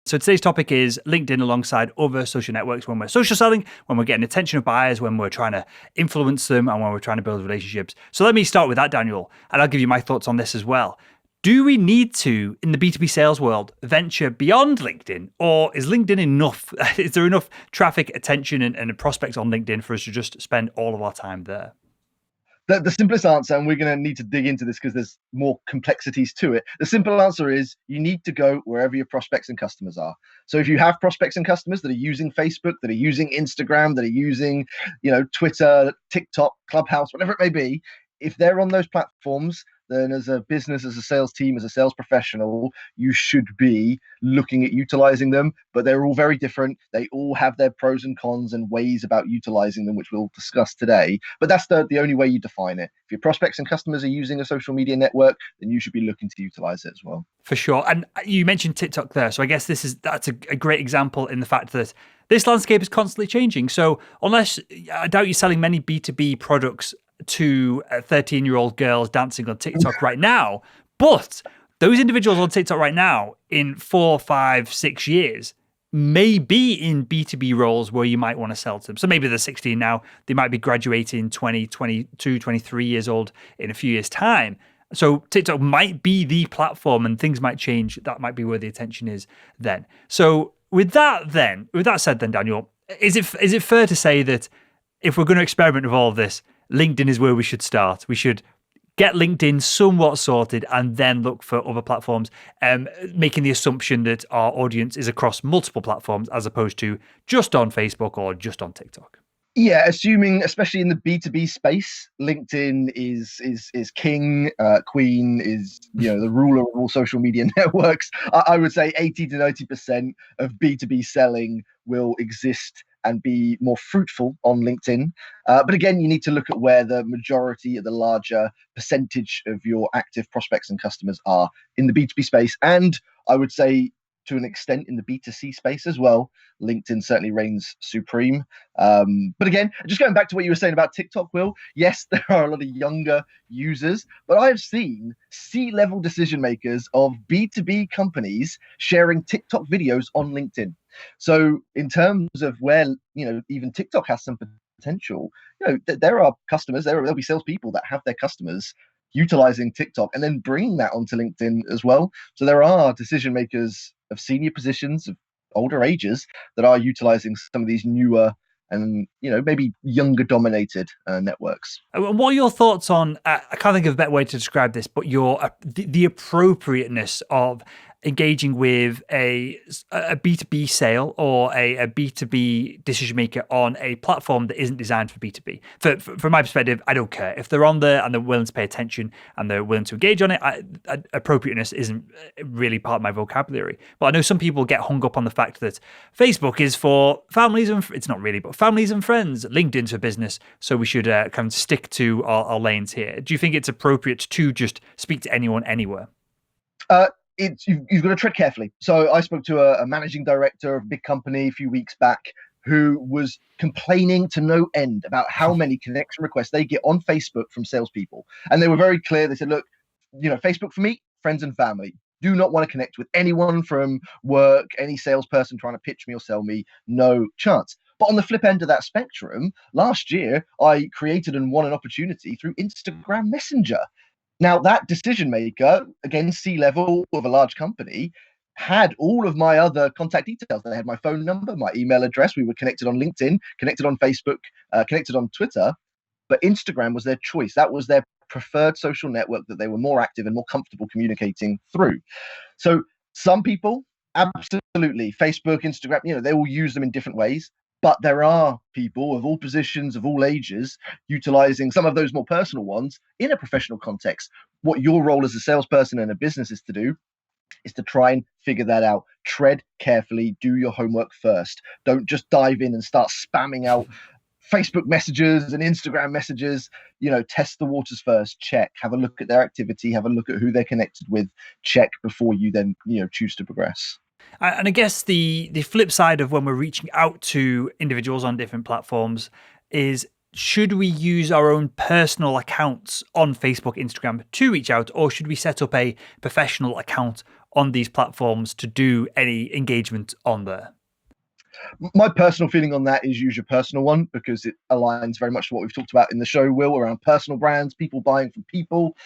So today's topic is LinkedIn alongside other social networks when we're social selling, when we're getting attention of buyers, when we're trying to influence them, and when we're trying to build relationships. So let me start with that, Daniel, and I'll give you my thoughts on this as well. Do we need to, in the B2B sales world, venture beyond LinkedIn, or is LinkedIn enough? Is there enough traffic, attention, and prospects on LinkedIn for us to just spend all of our time there? The simplest answer, and we're going to need to dig into this because there's more complexities to it. The simple answer is you need to go wherever your prospects and customers are. So if you have prospects and customers that are using Facebook, that are using Instagram, that are using, Twitter, TikTok, Clubhouse, whatever it may be, if they're on those platforms, then as a business, as a sales team, as a sales professional, you should be looking at utilizing them. But they're all very different. They all have their pros and cons and ways about utilizing them, which we'll discuss today. But that's the only way you define it. If your prospects and customers are using a social media network, then you should be looking to utilize it as well. For sure. And you mentioned TikTok there. So I guess that's a great example in the fact that this landscape is constantly changing. So I doubt you're selling many B2B products to 13-year-old girls dancing on TikTok right now, but those individuals on TikTok right now in 4, 5, 6 years may be in B2B roles where you might want to sell to them. So maybe they're 16 now, they might be graduating 20, 22, 23 years old in a few years' time. So TikTok might be the platform and things might change. That might be where the attention is then. So with that said, Daniel, is it fair to say that if we're going to experiment with all of this, LinkedIn is where we should start? We should get LinkedIn somewhat sorted and then look for other platforms, making the assumption that our audience is across multiple platforms as opposed to just on Facebook or just on TikTok. Yeah, assuming, especially in the B2B space, LinkedIn is king, queen is the ruler of all social media networks. I would say 80 to 90% of B2B selling will exist and be more fruitful on LinkedIn. But again, you need to look at where the majority of the larger percentage of your active prospects and customers are in the B2B space. And I would say to an extent in the B2C space as well, LinkedIn certainly reigns supreme. But again, just going back to what you were saying about TikTok, Will, yes, there are a lot of younger users, but I've seen C-level decision makers of B2B companies sharing TikTok videos on LinkedIn. So in terms of where, even TikTok has some potential, there are customers, there'll be salespeople that have their customers utilizing TikTok and then bringing that onto LinkedIn as well. So there are decision makers of senior positions, of older ages, that are utilizing some of these newer and maybe younger dominated networks. And what are your thoughts on? I can't think of a better way to describe this, but the appropriateness of engaging with a B2B sale or a B2B decision maker on a platform that isn't designed for B2B. From my perspective, I don't care. If they're on there and they're willing to pay attention and they're willing to engage on it, appropriateness isn't really part of my vocabulary. But I know some people get hung up on the fact that Facebook is for families and it's not really, but families and friends. LinkedIn's for business, so we should kind of stick to our lanes here. Do you think it's appropriate to just speak to anyone anywhere? You've got to tread carefully. So I spoke to a managing director of a big company a few weeks back who was complaining to no end about how many connection requests they get on Facebook from salespeople. And they were very clear. They said, look, Facebook for me, friends and family. Do not want to connect with anyone from work, any salesperson trying to pitch me or sell me. No chance. But on the flip end of that spectrum, last year, I created and won an opportunity through Instagram Messenger. Now, that decision maker, again, C-level of a large company, had all of my other contact details. They had my phone number, my email address. We were connected on LinkedIn, connected on Facebook, connected on Twitter. But Instagram was their choice. That was their preferred social network that they were more active and more comfortable communicating through. So some people, absolutely, Facebook, Instagram, they all use them in different ways. But there are people of all positions, of all ages, utilizing some of those more personal ones in a professional context. What your role as a salesperson and a business is to do is to try and figure that out. Tread carefully, do your homework first. Don't just dive in and start spamming out Facebook messages and Instagram messages. Test the waters first, check, have a look at their activity, have a look at who they're connected with, check before you then, choose to progress. And I guess the flip side of when we're reaching out to individuals on different platforms is, should we use our own personal accounts on Facebook, Instagram to reach out, or should we set up a professional account on these platforms to do any engagement on there? My personal feeling on that is use your personal one, because it aligns very much to what we've talked about in the show, Will, around personal brands, people buying from people.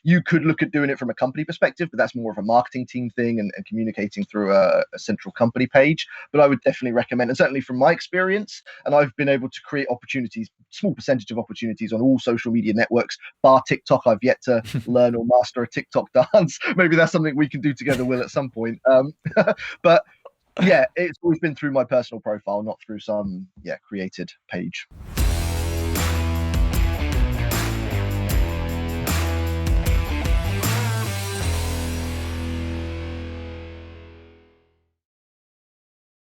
You could look at doing it from a company perspective, but that's more of a marketing team thing and communicating through a central company page. But I would definitely recommend, and certainly from my experience, and I've been able to create opportunities, small percentage of opportunities on all social media networks, bar TikTok. I've yet to learn or master a TikTok dance. Maybe that's something we can do together, Will, at some point. But yeah, it's always been through my personal profile, not through some created page.